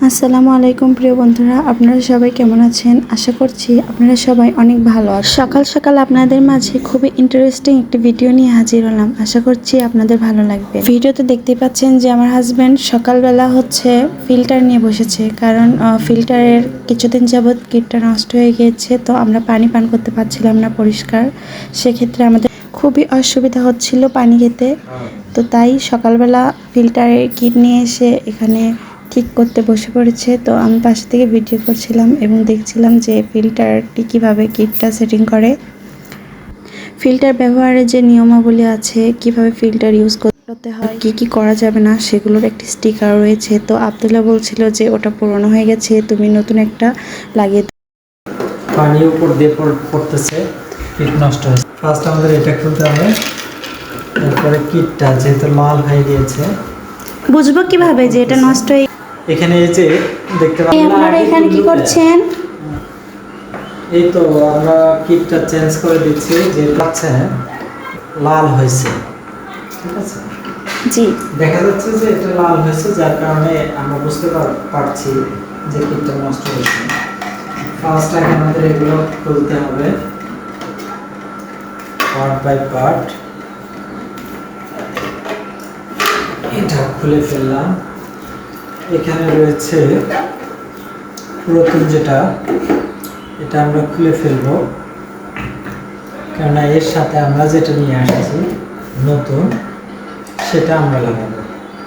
আসসালামু আলাইকুম প্রিয় বন্ধুরা, আপনারা সবাই কেমন আছেন? আশা করছি আপনারা সবাই অনেক ভালো আছেন। সকাল সকাল আপনাদের মাঝে খুবই ইন্টারেস্টিং একটি ভিডিও নিয়ে হাজির হলাম। আশা করছি আপনাদের ভালো লাগবে। ভিডিওতে দেখতে পাচ্ছেন যে আমার হাজব্যান্ড সকালবেলা ফিল্টার নিয়ে বসেছে, কারণ ফিল্টারের কিছুদিন যাবৎ কিটটা নষ্ট হয়ে গিয়েছে, তো আমরা পানি পান করতে পারছিলাম না পরিষ্কার। সেক্ষেত্রে আমাদের খুবই অসুবিধা হচ্ছিল পানি খেতে, তো তাই সকালবেলা ফিল্টারের কিট নিয়ে এসে এখানে ঠিক করতে বসে পড়েছে। তো আমি পাশে থেকে ভিডিও করছিলাম এবং দেখছিলাম যে ফিল্টারটি কিভাবে কিটটা সেটিং করে। ফিল্টার ব্যবহারের যে নিয়মাবলী আছে, কিভাবে ফিল্টার ইউজ করতে হয়, কি করা যাবে না, সেগুলোর একটি স্টিকার রয়েছে। তো আব্দুল্লাহ বলছিল যে ওটা পুরনো হয়ে গেছে, তুমি নতুন একটা লাগিয়ে দাও। পানি উপর দিয়ে পড়তেছে, কিট নষ্ট হয়েছে। ফার্স্ট আমাদের এটা খুলতে হবে, তারপরে কিটটা যেহেতু লাল হয়ে গিয়েছে বুঝবো কিভাবে যে এটা নষ্ট হয়ে? এখানে এই যে দেখতে পাচ্ছেন আপনারা এখানে কি করছেন? এই তো আমরা কিটটা চেঞ্জ করে দিচ্ছি, যে পাচ্ছে লাল হয়েছে, ঠিক আছে? জি, দেখা যাচ্ছে যে এটা লাল হয়েছে, যার কারণে আমরা বুঝতে পারছি যে কিটটা নষ্ট হয়েছে। ফার্স্ট আগে আমাদের এগুলো খুলতে হবে পার্ট বাই পার্ট। এটা খুলে ফেললাম। এখানে রয়েছে পুরাতন যেটা, এটা আমরা খুলে ফেলবো, কেননা এর সাথে আমরা যেটা নিয়ে আসছি নতুন, সেটা আমরা লাগাবো।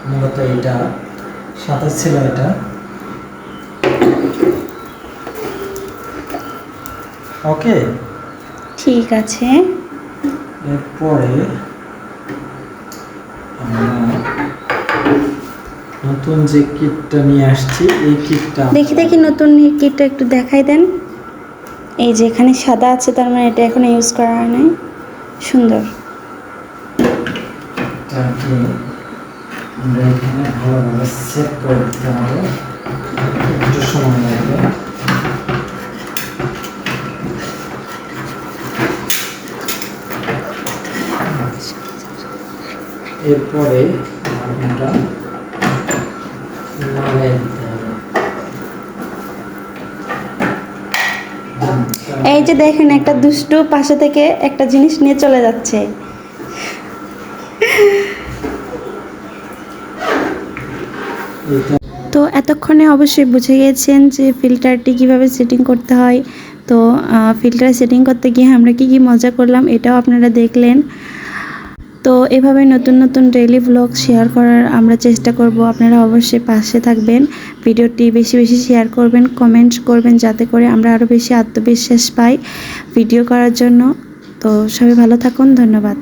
মূলত এটা সাথে ছিল এটা। ওকে, ঠিক আছে। এরপরে আমরা নতুন যে কিটটা নিয়ে আসছি, এই কিটটা দেখি নতুন কিটটা একটু দেখাই দেন। এই যে এখানে সাদা আছে, তার মানে এটা এখনো ইউজ করা হয় নাই। সুন্দর। এটাকে আমরা এখানে ভালোভাবে সেট করে দিতে হবে, একটু সময় লাগবে। এরপরে আমরা লাগাই দিতে হবে। এই যে দেখেন, একটা দুষ্টু পাশে থেকে একটা জিনিস নিয়ে চলে যাচ্ছে। তো এতক্ষণে অবশ্যই বুঝে গেছেন যে ফিল্টারটি কিভাবে সেটিং করতে হয়। তো ফিল্টার সেটিং করতে গিয়ে আমরা কি মজা করলাম, এটাও আপনারা দেখলেন। তো এভাবে নতুন নতুন ডেইলি ব্লগ শেয়ার করার আমরা চেষ্টা করব। আপনারা অবশ্যই পাশে থাকবেন, ভিডিওটি বেশি বেশি শেয়ার করবেন, কমেন্ট করবেন, যাতে করে আমরা আরও বেশি আত্মবিশ্বাস পাই ভিডিও করার জন্য। তো সবাই ভালো থাকুন, ধন্যবাদ।